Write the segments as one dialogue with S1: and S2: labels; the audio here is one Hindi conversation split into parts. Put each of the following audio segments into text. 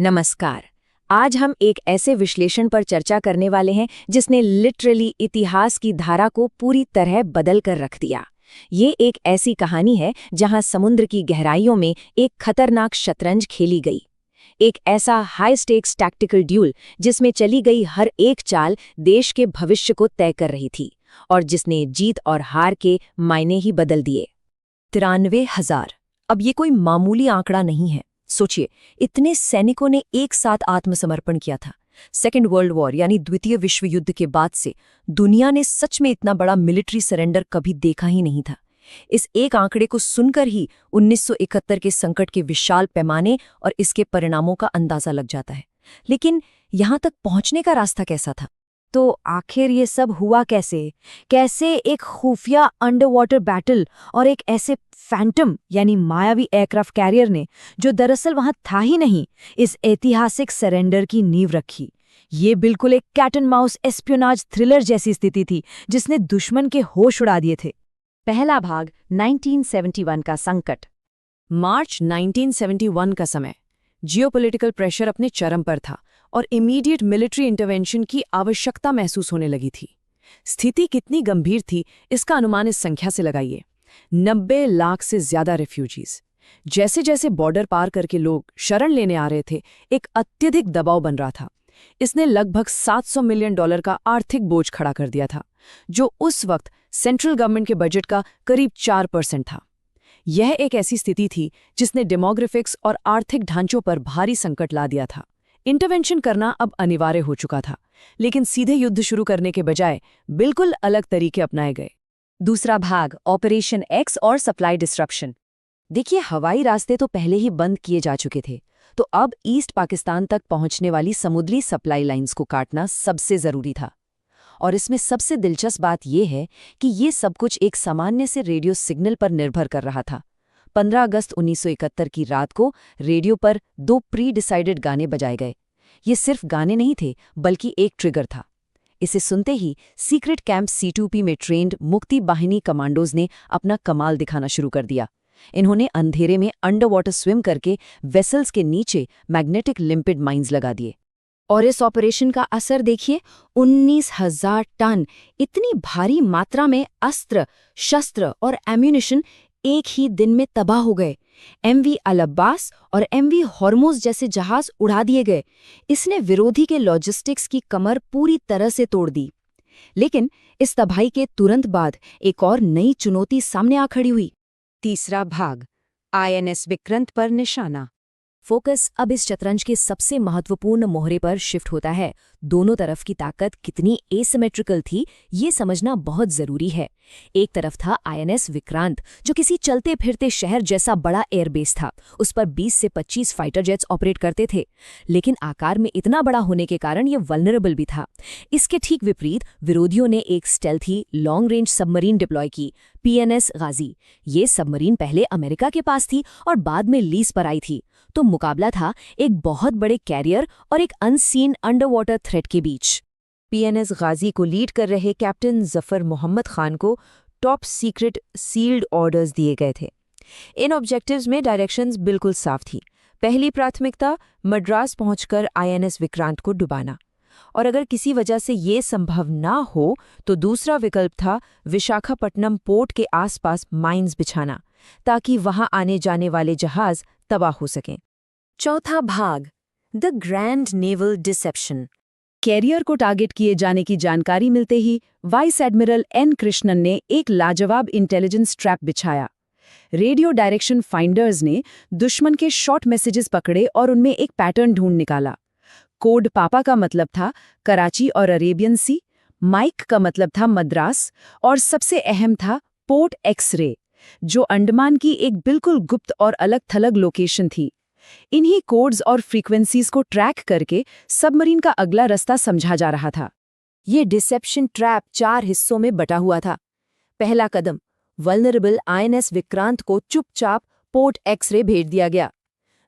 S1: नमस्कार। आज हम एक ऐसे विश्लेषण पर चर्चा करने वाले हैं जिसने लिटरली इतिहास की धारा को पूरी तरह बदल कर रख दिया। ये एक ऐसी कहानी है जहां समुद्र की गहराइयों में एक खतरनाक शतरंज खेली गई। एक ऐसा हाई स्टेक्स टैक्टिकल ड्यूल जिसमें चली गई हर एक चाल देश के भविष्य को तय कर रही थी और जिसने जीत और हार के मायने ही बदल दिए।
S2: 93,000। अब ये कोई मामूली आंकड़ा नहीं है। सोचिए, इतने सैनिकों ने एक साथ आत्मसमर्पण किया था। सेकेंड वर्ल्ड वॉर यानी द्वितीय विश्व युद्ध के बाद से दुनिया ने सच में इतना बड़ा मिलिट्री सरेंडर कभी देखा ही नहीं था। इस एक आंकड़े को सुनकर ही 1971 के संकट के विशाल पैमाने और इसके परिणामों का अंदाजा लग जाता है। लेकिन यहां तक पहुंचने का रास्ता कैसा था?
S1: तो आखिर ये सब हुआ कैसे? कैसे एक खुफिया अंडर वाटर बैटल और एक ऐसे फैंटम यानी मायावी एयरक्राफ्ट कैरियर ने, जो दरअसल वहां था ही नहीं, इस ऐतिहासिक सरेंडर की नींव रखी? ये बिल्कुल एक cat and mouse espionage thriller जैसी स्थिति थी जिसने दुश्मन के होश उड़ा दिए थे।
S2: पहला भाग 1971 का संकट। मार्च 1971 का समय। जियोपॉलिटिकल प्रेशर अपने चरम पर था और इमीडिएट मिलिट्री इंटरवेंशन की आवश्यकता महसूस होने लगी थी। स्थिति कितनी गंभीर थी इसका अनुमान इस संख्या से लगाइए। 90 लाख से ज्यादा रेफ्यूजीज। जैसे जैसे बॉर्डर पार करके लोग शरण लेने आ रहे थे, एक अत्यधिक दबाव बन रहा था। इसने लगभग $700 मिलियन का आर्थिक बोझ खड़ा कर दिया था, जो उस वक्त सेंट्रल गवर्नमेंट के बजट का करीब 4% था। यह एक ऐसी स्थिति थी जिसने डेमोग्राफिक्स और आर्थिक ढांचों पर भारी संकट ला दिया था। इंटरवेंशन करना अब अनिवार्य हो चुका था, लेकिन सीधे युद्ध शुरू करने के बजाय बिल्कुल अलग तरीके अपनाए गए।
S1: दूसरा भाग ऑपरेशन एक्स और सप्लाई डिस्ट्रप्शन। देखिए, हवाई रास्ते तो पहले ही बंद किए जा चुके थे, तो अब ईस्ट पाकिस्तान तक पहुंचने वाली समुद्री सप्लाई लाइंस को काटना सबसे जरूरी था। और इसमें सबसे दिलचस्प बात यह है कि ये सब कुछ एक सामान्य से रेडियो सिग्नल पर निर्भर कर रहा था। 15 अगस्त 1971 की रात को रेडियो पर 2 प्री डिसाइडेड गाने बजाए गए। ये सिर्फ गाने नहीं थे, बल्कि एक ट्रिगर था। इसे सुनते ही सीक्रेट कैंप C2P में ट्रेंड मुक्ति बाहिनी कमांडोज ने अपना कमाल दिखाना शुरू कर दिया। इन्होंने अंधेरे में अंडर वाटर स्विम करके वेसल्स के नीचे मैग्नेटिक लिम्पिड माइंस लगा दिए। और इस ऑपरेशन का असर देखिए, 19,000 टन इतनी भारी मात्रा में अस्त्र, शस्त्र और एम्यूनिशन एक ही दिन में तबाह हो गए। MV अल अब्बास और MV हॉर्मोज जैसे जहाज उड़ा दिए गए। इसने विरोधी के लॉजिस्टिक्स की कमर पूरी तरह से तोड़ दी। लेकिन इस तबाही के तुरंत बाद एक और नई चुनौती सामने आ खड़ी हुई। तीसरा भाग INS विक्रांत पर निशाना।
S2: फोकस अब इस शतरंज के सबसे महत्वपूर्ण मोहरे पर शिफ्ट होता है। दोनों तरफ की ताकत कितनी एसिमेट्रिकल थी, ये समझना बहुत जरूरी है। एक तरफ था INS विक्रांत, जो किसी चलते फिरते शहर जैसा बड़ा एयरबेस था। उस पर 20 से 25 फाइटर जेट्स ऑपरेट करते थे, लेकिन आकार में इतना बड़ा होने के कारण ये वल्नरेबल भी था। इसके ठीक विपरीत विरोधियों ने एक stealthy long range submarine deploy की, PNS गाजी। ये सबमरीन पहले अमेरिका के पास थी और बाद में लीज पर आई थी। तो मुकाबला था एक बहुत बड़े कैरियर और एक अनसीन अंडर वाटर थ्रेट के बीच।
S1: PNS गाजी को लीड कर रहे कैप्टन जफर मोहम्मद खान को टॉप सीक्रेट सील्ड ऑर्डर्स दिए गए थे। इन ऑब्जेक्टिव्स में डायरेक्शंस बिल्कुल साफ थी। पहली प्राथमिकता मद्रास पहुंचकर INS विक्रांत को डुबाना, और अगर किसी वजह से ये संभव ना हो तो दूसरा विकल्प था विशाखापट्टनम पोर्ट के आसपास माइंस बिछाना, ताकि वहां आने जाने वाले जहाज तबाह हो सकें।
S2: चौथा भाग the grand naval deception.
S1: Carrier को टारगेट किए जाने की जानकारी मिलते ही वाइस एडमिरल N कृष्णन ने एक लाजवाब इंटेलिजेंस ट्रैप बिछाया। रेडियो डायरेक्शन फाइंडर्स ने दुश्मन के शॉर्ट मैसेजेस पकड़े और उनमें एक पैटर्न ढूंढ निकाला। कोड पापा का मतलब था कराची और अरेबियन सी, माइक का मतलब था मद्रास, और सबसे अहम था पोर्ट एक्स-रे, जो अंडमान की एक बिल्कुल गुप्त और अलग थलग लोकेशन थी। इन्हीं कोड्स और फ्रीक्वेंसीज को ट्रैक करके सबमरीन का अगला रास्ता समझा जा रहा था। ये डिसेप्शन ट्रैप 4 हिस्सों में बटा हुआ था। पहला कदम, वल्नरेबल INS विक्रांत को चुपचाप पोर्ट एक्स-रे भेज दिया गया।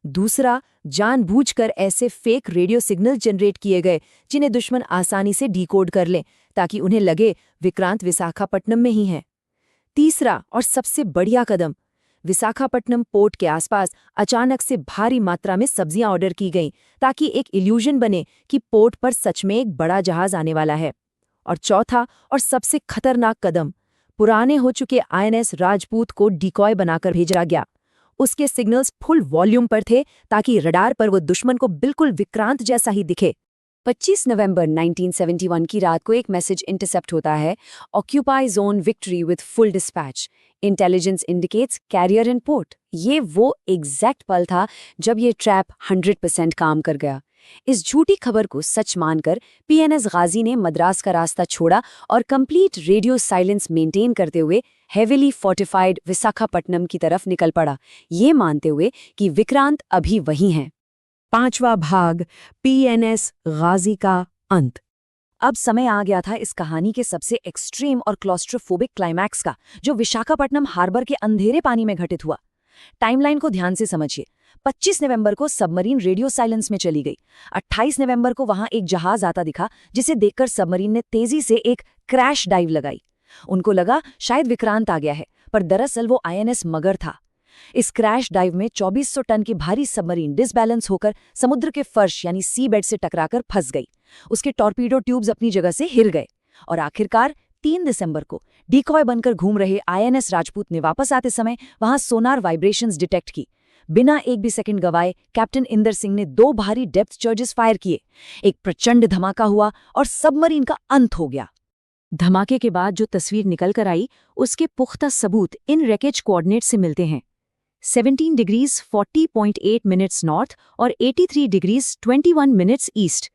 S1: दूसरा, जानबूझकर ऐसे फेक रेडियो सिग्नल जनरेट किए गए जिन्हें दुश्मन आसानी से डिकोड कर लें, ताकि उन्हें लगे विक्रांत विशाखापट्टनम में ही है। तीसरा और सबसे बढ़िया कदम, विशाखापट्टनम पोर्ट के आसपास अचानक से भारी मात्रा में सब्जियां ऑर्डर की गईं ताकि एक इल्यूजन बने कि पोर्ट पर सच में एक बड़ा जहाज आने वाला है। और चौथा और सबसे खतरनाक कदम, पुराने हो चुके आईएनएस राजपूत को डिकॉय बनाकर भेजा गया। उसके सिग्नल्स फुल वॉल्यूम पर थे ताकि रडार पर वो दुश्मन को बिल्कुल विक्रांत जैसा ही दिखे। 25 नवंबर 1971 की रात को एक मैसेज इंटरसेप्ट होता है, occupy zone victory with full dispatch, intelligence indicates carrier in port. ये वो एग्जैक्ट पल था जब ये ट्रैप 100% काम कर गया। इस झूठी खबर को सच मानकर पीएनएस गाजी ने मद्रास का रास्ता छोड़ा और कंप्लीट रेडियो साइलेंस मेंटेन करते हुए हेविली फोर्टिफाइड विशाखापट्टनम की तरफ निकल पड़ा, ये मानते हुए कि विक्रांत अभी वहीं हैं।
S2: 5वां भाग, पीएनएस गाजी का अंत।
S1: अब समय आ गया था इस कहानी के सबसे एक्सट्रीम और क्लॉस्ट्रोफोबिक क्लाइमैक्स का, जो विशाखापट्टनम हार्बर के अंधेरे पानी में घटित हुआ। टाइमलाइन को ध्यान से समझिए। 25 नवंबर को सबमरीन रेडियो साइलेंस में चली गई। 28 नवंबर को वहां एक जहाज आता दिखा, जिसे देखकर सबमरीन ने तेजी से एक क्रैश डाइव लगाई। उनको लगा शायद विक्रांत आ गया है, पर दरअसल वो आईएनएस मगर था। इस क्रैश डाइव में 2400 टन की भारी सबमरीन डिसबैलेंस होकर समुद्र के फर्श यानी सी बेड से टकराकर फंस गई। उसके टॉर्पीडो ट्यूब्स अपनी जगह से हिल गए और आखिरकार 3 दिसंबर को डिकॉय बनकर घूम रहे आईएनएस राजपूत ने वापस आते समय वहां सोनार वाइब्रेशंस डिटेक्ट की। बिना एक भी सेकंड गवाए कैप्टन इंदर सिंह ने 2 भारी डेप्थ चार्जेस फायर किए। एक प्रचंड धमाका हुआ और सबमरीन का अंत हो गया।
S2: धमाके के बाद जो तस्वीर निकल कर आई, उसके पुख्ता सबूत इन रैकेज कोऑर्डिनेट से मिलते हैं। 17 डिग्रीज 40.8 मिनट्स नॉर्थ और 83 डिग्रीज 21 मिनट्स ईस्ट।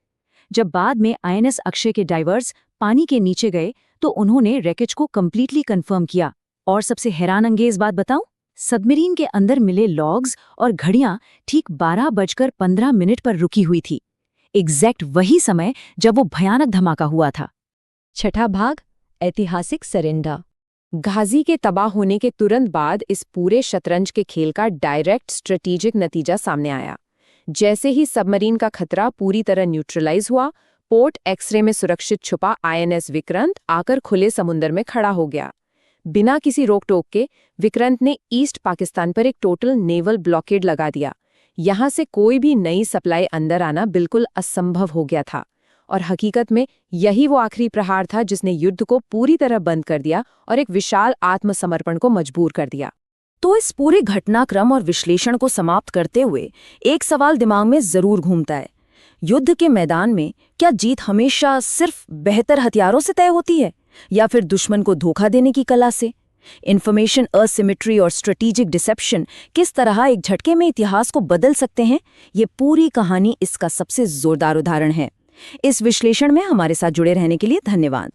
S2: जब बाद में आईएनएस अक्षय के डाइवर्स पानी के नीचे गए तो उन्होंने रैकेज को कंप्लीटली कंफर्म किया। और सबसे हैरानअंगेज बात बताऊं, सबमरीन के अंदर मिले लॉग्स और घड़ियां ठीक 12:15 पर रुकी हुई थी। एग्जैक्ट वही समय जब वो भयानक धमाका हुआ था।
S1: 6ठा भाग, ऐतिहासिक सरेंडर।
S3: गाजी के तबाह होने के तुरंत बाद इस पूरे शतरंज के खेल का डायरेक्ट स्ट्रेटेजिक नतीजा सामने आया। जैसे ही सबमरीन का खतरा पूरी तरह न्यूट्रलाइज हुआ, पोर्ट एक्सरे में सुरक्षित छुपा आईएनएस विक्रांत आकर खुले समुद्र में खड़ा हो गया। बिना किसी रोक टोक के विक्रांत ने ईस्ट पाकिस्तान पर एक टोटल नेवल ब्लॉकेड लगा दिया। यहां से कोई भी नई सप्लाई अंदर आना बिल्कुल असंभव हो गया था। और हकीकत में यही वो आखिरी प्रहार था जिसने युद्ध को पूरी तरह बंद कर दिया और एक विशाल आत्मसमर्पण को मजबूर कर दिया।
S1: तो इस पूरे घटनाक्रम और विश्लेषण को समाप्त करते हुए एक सवाल दिमाग में जरूर घूमता है, युद्ध के मैदान में क्या जीत हमेशा सिर्फ बेहतर हथियारों से तय होती है या फिर दुश्मन को धोखा देने की कला से? इन्फॉर्मेशन असिमेट्री और स्ट्रेटेजिक डिसेप्शन किस तरह एक झटके में इतिहास को बदल सकते हैं, ये पूरी कहानी इसका सबसे जोरदार उदाहरण है। इस विश्लेषण में हमारे साथ जुड़े रहने के लिए धन्यवाद।